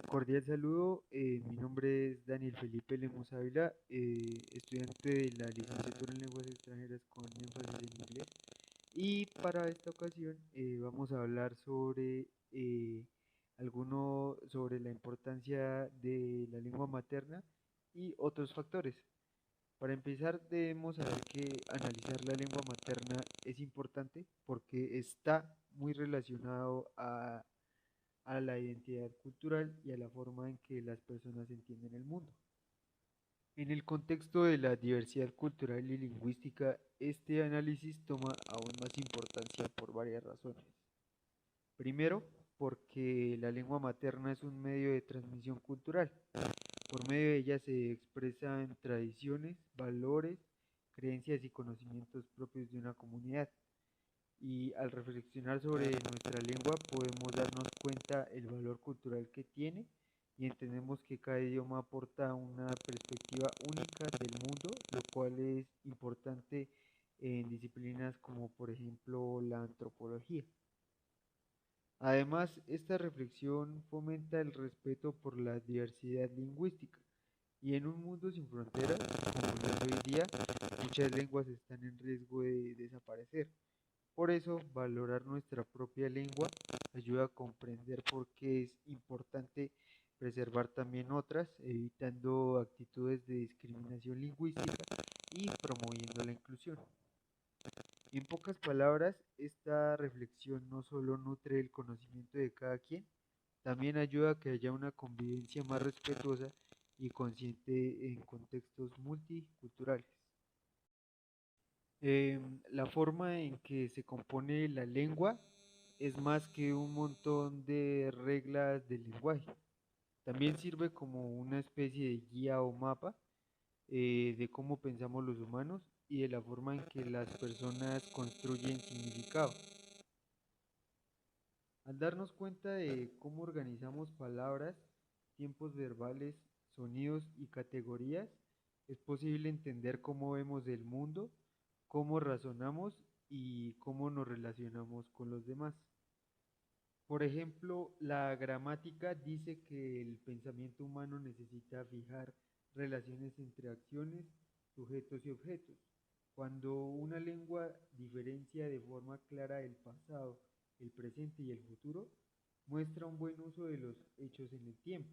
Cordial saludo, mi nombre es Daniel Felipe Lemos Ávila, estudiante de la licenciatura en lenguas extranjeras con énfasis en inglés. Y para esta ocasión vamos a hablar sobre sobre la importancia de la lengua materna y otros factores. Para empezar, debemos saber que analizar la lengua materna es importante porque está muy relacionado a la identidad cultural y a la forma en que las personas entienden el mundo. En el contexto de la diversidad cultural y lingüística, este análisis toma aún más importancia por varias razones. Primero, porque la lengua materna es un medio de transmisión cultural. Por medio de ella se expresan tradiciones, valores, creencias y conocimientos propios de una comunidad. Y al reflexionar sobre nuestra lengua podemos darnos cuenta el valor cultural que tiene y entendemos que cada idioma aporta una perspectiva única del mundo, lo cual es importante en disciplinas como por ejemplo la antropología. Además, esta reflexión fomenta el respeto por la diversidad lingüística y en un mundo sin fronteras, como lo es hoy día, muchas lenguas están en riesgo de desaparecer. Por eso, valorar nuestra propia lengua ayuda a comprender por qué es importante preservar también otras, evitando actitudes de discriminación lingüística y promoviendo la inclusión. En pocas palabras, esta reflexión no solo nutre el conocimiento de cada quien, también ayuda a que haya una convivencia más respetuosa y consciente en contextos multiculturales. La forma en que se compone la lengua es más que un montón de reglas del lenguaje. También sirve como una especie de guía o mapa de cómo pensamos los humanos y de la forma en que las personas construyen significado. Al darnos cuenta de cómo organizamos palabras, tiempos verbales, sonidos y categorías, es posible entender cómo vemos el mundo, cómo razonamos y cómo nos relacionamos con los demás. Por ejemplo, la gramática dice que el pensamiento humano necesita fijar relaciones entre acciones, sujetos y objetos. Cuando una lengua diferencia de forma clara el pasado, el presente y el futuro, muestra un buen uso de los hechos en el tiempo.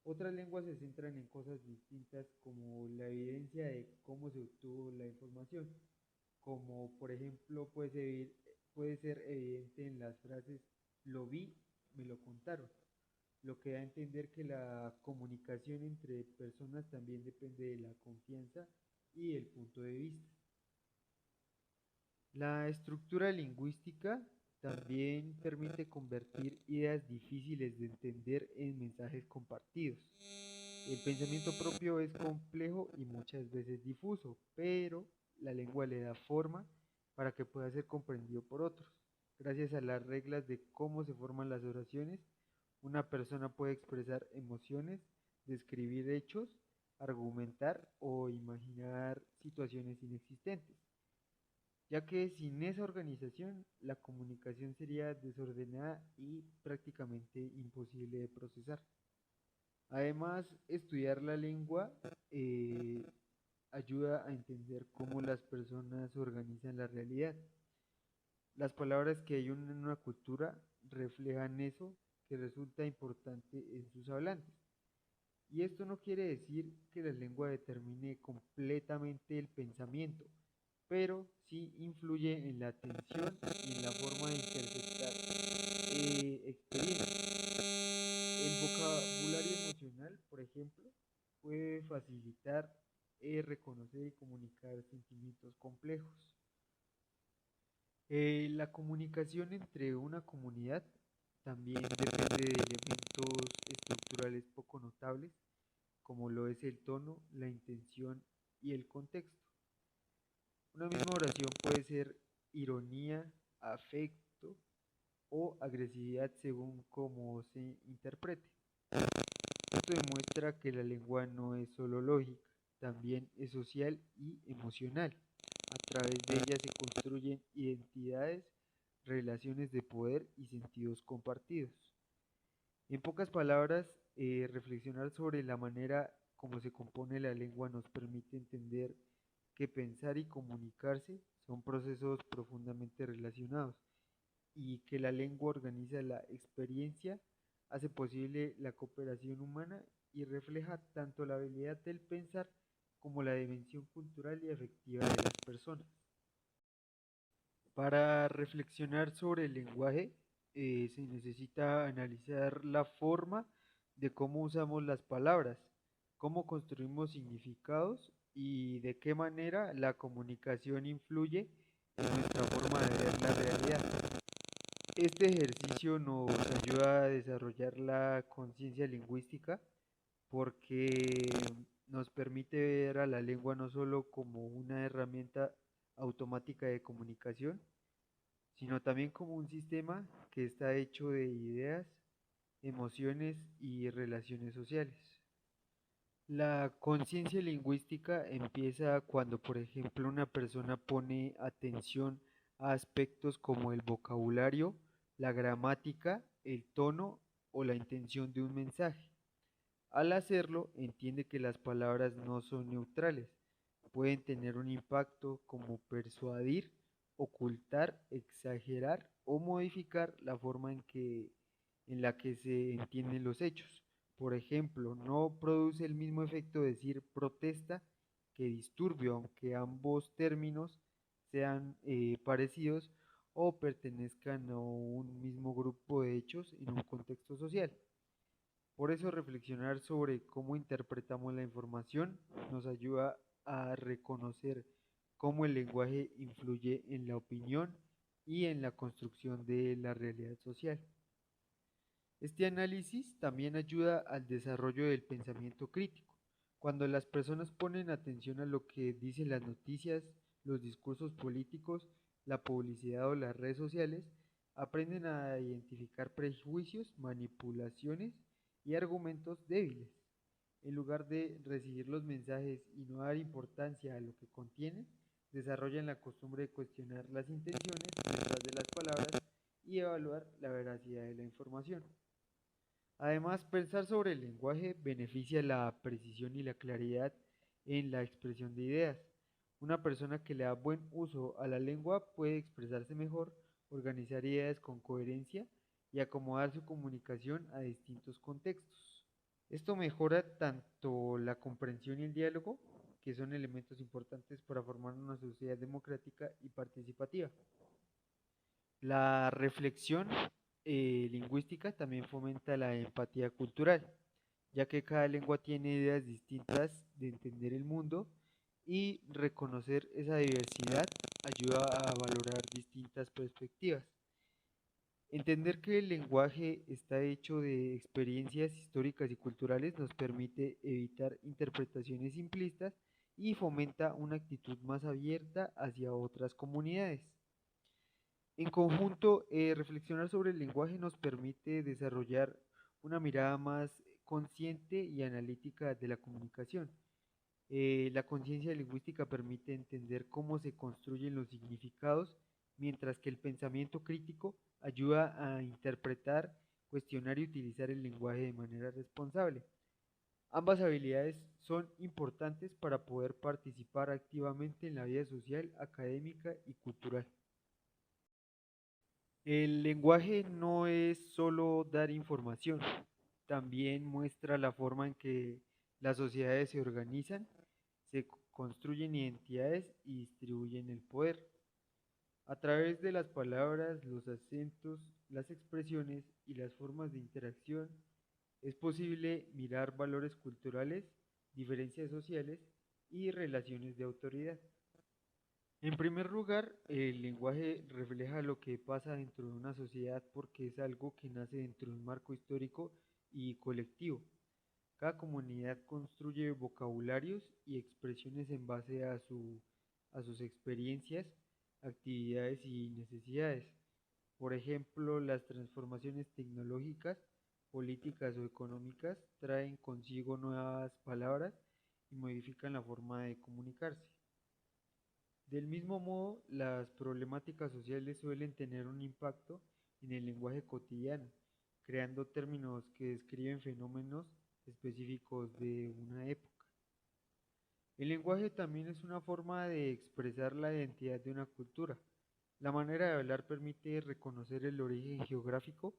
Otras lenguas se centran en cosas distintas como la evidencia de cómo se obtuvo la información, como por ejemplo puede ser evidente en las frases lo vi, me lo contaron, lo que da a entender que la comunicación entre personas también depende de la confianza y el punto de vista. La estructura lingüística también permite convertir ideas difíciles de entender en mensajes compartidos. El pensamiento propio es complejo y muchas veces difuso, pero la lengua le da forma para que pueda ser comprendido por otros. Gracias a las reglas de cómo se forman las oraciones, una persona puede expresar emociones, describir hechos, argumentar o imaginar situaciones inexistentes, ya que sin esa organización la comunicación sería desordenada y prácticamente imposible de procesar. Además, estudiar la lengua ayuda a entender cómo las personas organizan la realidad. Las palabras que hay en una cultura reflejan eso que resulta importante en sus hablantes. Y esto no quiere decir que la lengua determine completamente el pensamiento, pero sí influye en la atención y en la forma de interpretar experiencias. El vocabulario emocional, por ejemplo, puede facilitar reconocer y comunicar sentimientos complejos. La comunicación entre una comunidad también depende de elementos estructurales poco notables, como lo es el tono, la intención y el contexto. Una misma oración puede ser ironía, afecto o agresividad según cómo se interprete. Esto demuestra que la lengua no es solo lógica, también es social y emocional. A través de ella se construyen identidades, relaciones de poder y sentidos compartidos. En pocas palabras, reflexionar sobre la manera como se compone la lengua nos permite entender que pensar y comunicarse son procesos profundamente relacionados y que la lengua organiza la experiencia, hace posible la cooperación humana y refleja tanto la habilidad del pensar como la dimensión cultural y afectiva de las personas. Para reflexionar sobre el lenguaje, se necesita analizar la forma de cómo usamos las palabras, cómo construimos significados y de qué manera la comunicación influye en nuestra forma de ver la realidad. Este ejercicio nos ayuda a desarrollar la conciencia lingüística porque nos permite ver a la lengua no solo como una herramienta automática de comunicación, sino también como un sistema que está hecho de ideas, emociones y relaciones sociales. La conciencia lingüística empieza cuando, por ejemplo, una persona pone atención a aspectos como el vocabulario, la gramática, el tono o la intención de un mensaje. Al hacerlo, entiende que las palabras no son neutrales, pueden tener un impacto como persuadir, ocultar, exagerar o modificar la forma en la que se entienden los hechos. Por ejemplo, no produce el mismo efecto decir protesta que disturbio, aunque ambos términos sean parecidos o pertenezcan a un mismo grupo de hechos en un contexto social. Por eso reflexionar sobre cómo interpretamos la información nos ayuda a reconocer cómo el lenguaje influye en la opinión y en la construcción de la realidad social. Este análisis también ayuda al desarrollo del pensamiento crítico. Cuando las personas ponen atención a lo que dicen las noticias, los discursos políticos, la publicidad o las redes sociales, aprenden a identificar prejuicios, manipulaciones y argumentos débiles. En lugar de recibir los mensajes y no dar importancia a lo que contienen, desarrollan la costumbre de cuestionar las intenciones detrás de las palabras y evaluar la veracidad de la información. Además, pensar sobre el lenguaje beneficia la precisión y la claridad en la expresión de ideas. Una persona que le da buen uso a la lengua puede expresarse mejor, organizar ideas con coherencia y acomodar su comunicación a distintos contextos. Esto mejora tanto la comprensión y el diálogo, que son elementos importantes para formar una sociedad democrática y participativa. La reflexión lingüística también fomenta la empatía cultural, ya que cada lengua tiene ideas distintas de entender el mundo y reconocer esa diversidad ayuda a valorar distintas perspectivas. Entender que el lenguaje está hecho de experiencias históricas y culturales nos permite evitar interpretaciones simplistas y fomenta una actitud más abierta hacia otras comunidades. En conjunto, reflexionar sobre el lenguaje nos permite desarrollar una mirada más consciente y analítica de la comunicación. La conciencia lingüística permite entender cómo se construyen los significados, mientras que el pensamiento crítico ayuda a interpretar, cuestionar y utilizar el lenguaje de manera responsable. Ambas habilidades son importantes para poder participar activamente en la vida social, académica y cultural. El lenguaje no es solo dar información, también muestra la forma en que las sociedades se organizan, construyen identidades y distribuyen el poder. A través de las palabras, los acentos, las expresiones y las formas de interacción, es posible mirar valores culturales, diferencias sociales y relaciones de autoridad. En primer lugar, el lenguaje refleja lo que pasa dentro de una sociedad porque es algo que nace dentro de un marco histórico y colectivo. Cada comunidad construye vocabularios y expresiones en base a sus experiencias, actividades y necesidades. Por ejemplo, las transformaciones tecnológicas, políticas o económicas traen consigo nuevas palabras y modifican la forma de comunicarse. Del mismo modo, las problemáticas sociales suelen tener un impacto en el lenguaje cotidiano. creando términos que describen fenómenos específicos de una época. El lenguaje también es una forma de expresar la identidad de una cultura. La manera de hablar permite reconocer el origen geográfico,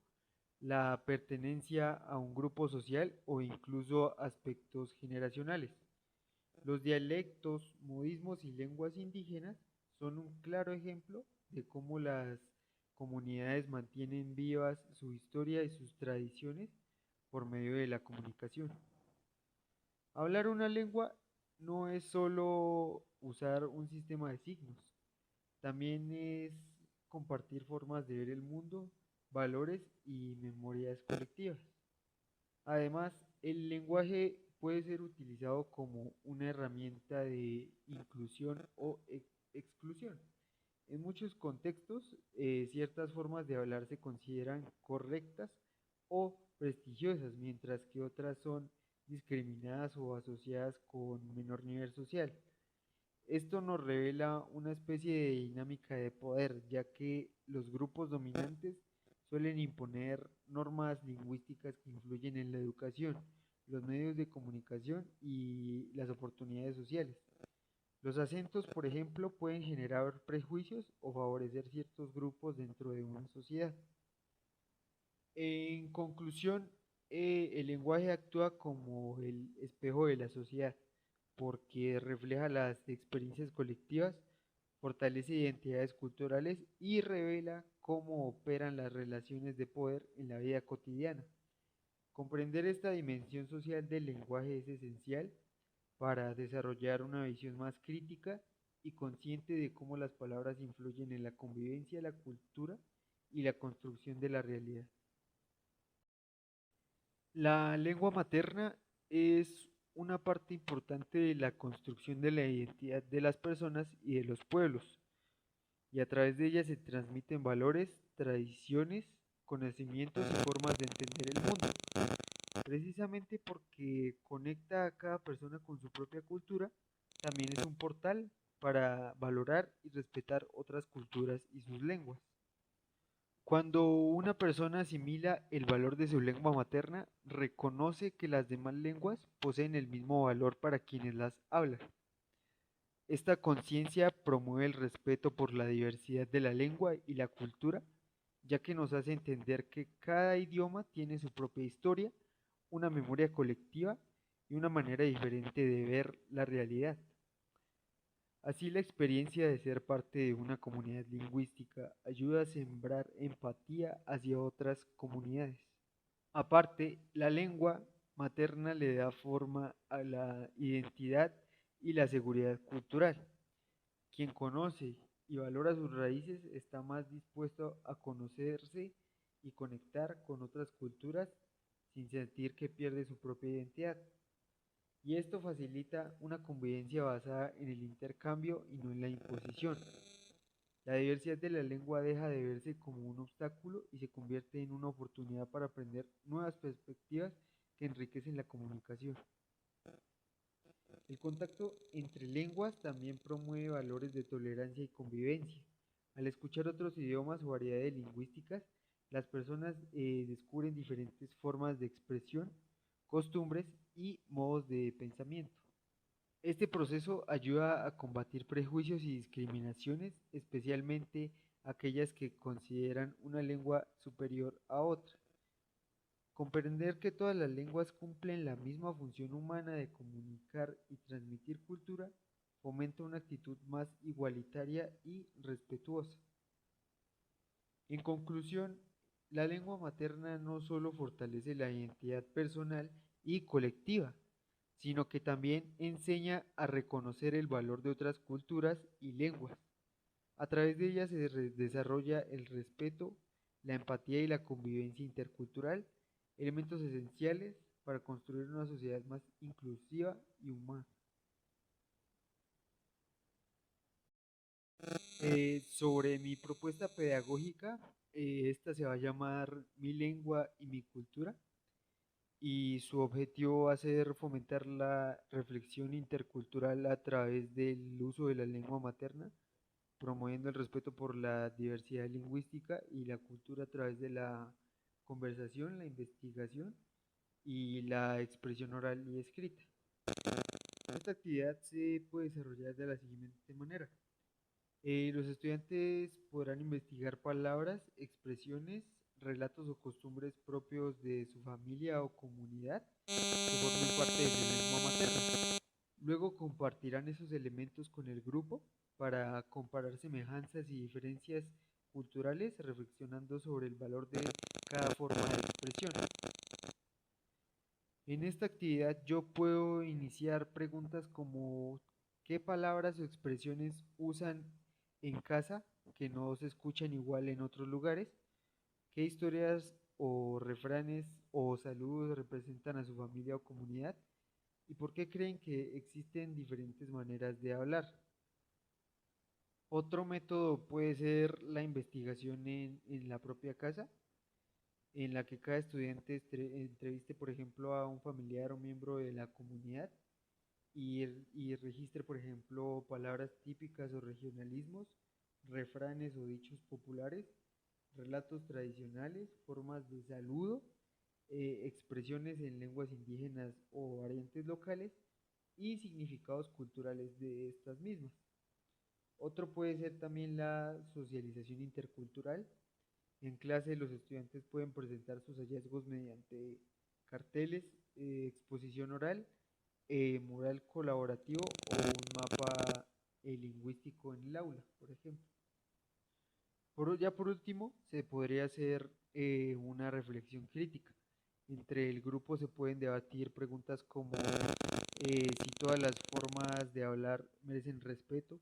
la pertenencia a un grupo social o incluso aspectos generacionales. Los dialectos, modismos y lenguas indígenas son un claro ejemplo de cómo las comunidades mantienen vivas su historia y sus tradiciones por medio de la comunicación. Hablar una lengua no es solo usar un sistema de signos, también es compartir formas de ver el mundo, valores y memorias colectivas. Además, el lenguaje puede ser utilizado como una herramienta de inclusión o exclusión. En muchos contextos, ciertas formas de hablar se consideran correctas o prestigiosas, mientras que otras son discriminadas o asociadas con menor nivel social. Esto nos revela una especie de dinámica de poder, ya que los grupos dominantes suelen imponer normas lingüísticas que influyen en la educación, los medios de comunicación y las oportunidades sociales. Los acentos, por ejemplo, pueden generar prejuicios o favorecer ciertos grupos dentro de una sociedad. En conclusión, el lenguaje actúa como el espejo de la sociedad, porque refleja las experiencias colectivas, fortalece identidades culturales y revela cómo operan las relaciones de poder en la vida cotidiana. Comprender esta dimensión social del lenguaje es esencial para desarrollar una visión más crítica y consciente de cómo las palabras influyen en la convivencia, la cultura y la construcción de la realidad. La lengua materna es una parte importante de la construcción de la identidad de las personas y de los pueblos, y a través de ella se transmiten valores, tradiciones, conocimientos y formas de entender el mundo. Precisamente porque conecta a cada persona con su propia cultura, también es un portal para valorar y respetar otras culturas y sus lenguas. Cuando una persona asimila el valor de su lengua materna, reconoce que las demás lenguas poseen el mismo valor para quienes las hablan. Esta conciencia promueve el respeto por la diversidad de la lengua y la cultura, ya que nos hace entender que cada idioma tiene su propia historia, una memoria colectiva y una manera diferente de ver la realidad. Así, la experiencia de ser parte de una comunidad lingüística ayuda a sembrar empatía hacia otras comunidades. Aparte, la lengua materna le da forma a la identidad y la seguridad cultural. Quien conoce y valora sus raíces está más dispuesto a conocerse y conectar con otras culturas sin sentir que pierde su propia identidad. Y esto facilita una convivencia basada en el intercambio y no en la imposición. La diversidad de la lengua deja de verse como un obstáculo y se convierte en una oportunidad para aprender nuevas perspectivas que enriquecen la comunicación. El contacto entre lenguas también promueve valores de tolerancia y convivencia. Al escuchar otros idiomas o variedades lingüísticas, las personas descubren diferentes formas de expresión, costumbres y modos de pensamiento. Este proceso ayuda a combatir prejuicios y discriminaciones, especialmente aquellas que consideran una lengua superior a otra. Comprender que todas las lenguas cumplen la misma función humana de comunicar y transmitir cultura fomenta una actitud más igualitaria y respetuosa. En conclusión, la lengua materna no solo fortalece la identidad personal y colectiva, sino que también enseña a reconocer el valor de otras culturas y lenguas. A través de ella se desarrolla el respeto, la empatía y la convivencia intercultural, elementos esenciales para construir una sociedad más inclusiva y humana. Sobre mi propuesta pedagógica, esta se va a llamar Mi lengua y mi cultura y su objetivo va a ser fomentar la reflexión intercultural a través del uso de la lengua materna, promoviendo el respeto por la diversidad lingüística y la cultura a través de la conversación, la investigación y la expresión oral y escrita. Esta actividad se puede desarrollar de la siguiente manera. Los estudiantes podrán investigar palabras, expresiones, relatos o costumbres propios de su familia o comunidad que formen parte de su lengua materna. Luego compartirán esos elementos con el grupo para comparar semejanzas y diferencias culturales, reflexionando sobre el valor de cada forma de expresión. En esta actividad yo puedo iniciar preguntas como ¿qué palabras o expresiones usan en casa que no se escuchan igual en otros lugares? ¿Qué historias o refranes o saludos representan a su familia o comunidad? ¿Y por qué creen que existen diferentes maneras de hablar? Otro método puede ser la investigación en la propia casa, en la que cada estudiante entreviste, por ejemplo, a un familiar o miembro de la comunidad y registre, por ejemplo, palabras típicas o regionalismos, refranes o dichos populares, relatos tradicionales, formas de saludo, expresiones en lenguas indígenas o variantes locales y significados culturales de estas mismas. Otro puede ser también la socialización intercultural. En clase los estudiantes pueden presentar sus hallazgos mediante carteles, exposición oral, mural colaborativo o un mapa lingüístico en el aula, por ejemplo. Ya por último, se podría hacer una reflexión crítica. Entre el grupo se pueden debatir preguntas como si todas las formas de hablar merecen respeto,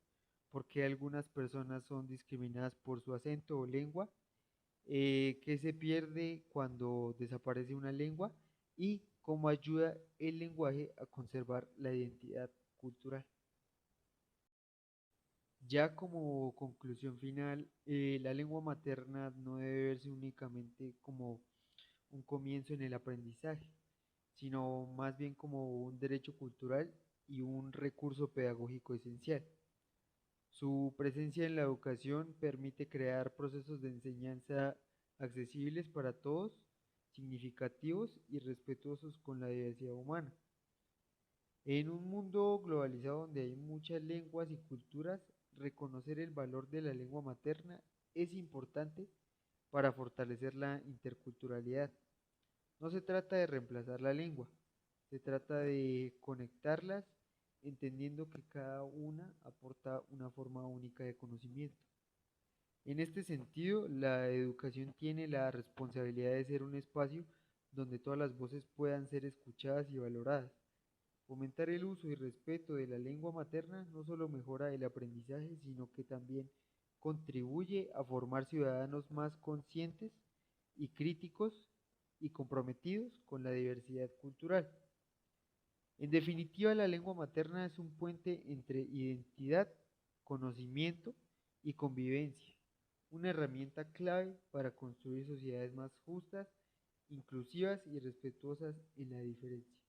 por qué algunas personas son discriminadas por su acento o lengua, qué se pierde cuando desaparece una lengua y cómo ayuda el lenguaje a conservar la identidad cultural. Ya como conclusión final, la lengua materna no debe verse únicamente como un comienzo en el aprendizaje, sino más bien como un derecho cultural y un recurso pedagógico esencial. Su presencia en la educación permite crear procesos de enseñanza accesibles para todos, significativos y respetuosos con la diversidad humana. En un mundo globalizado donde hay muchas lenguas y culturas, reconocer el valor de la lengua materna es importante para fortalecer la interculturalidad. No se trata de reemplazar la lengua, se trata de conectarlas, entendiendo que cada una aporta una forma única de conocimiento. En este sentido, la educación tiene la responsabilidad de ser un espacio donde todas las voces puedan ser escuchadas y valoradas. Fomentar el uso y respeto de la lengua materna no solo mejora el aprendizaje, sino que también contribuye a formar ciudadanos más conscientes y críticos y comprometidos con la diversidad cultural. En definitiva, la lengua materna es un puente entre identidad, conocimiento y convivencia, una herramienta clave para construir sociedades más justas, inclusivas y respetuosas en la diferencia.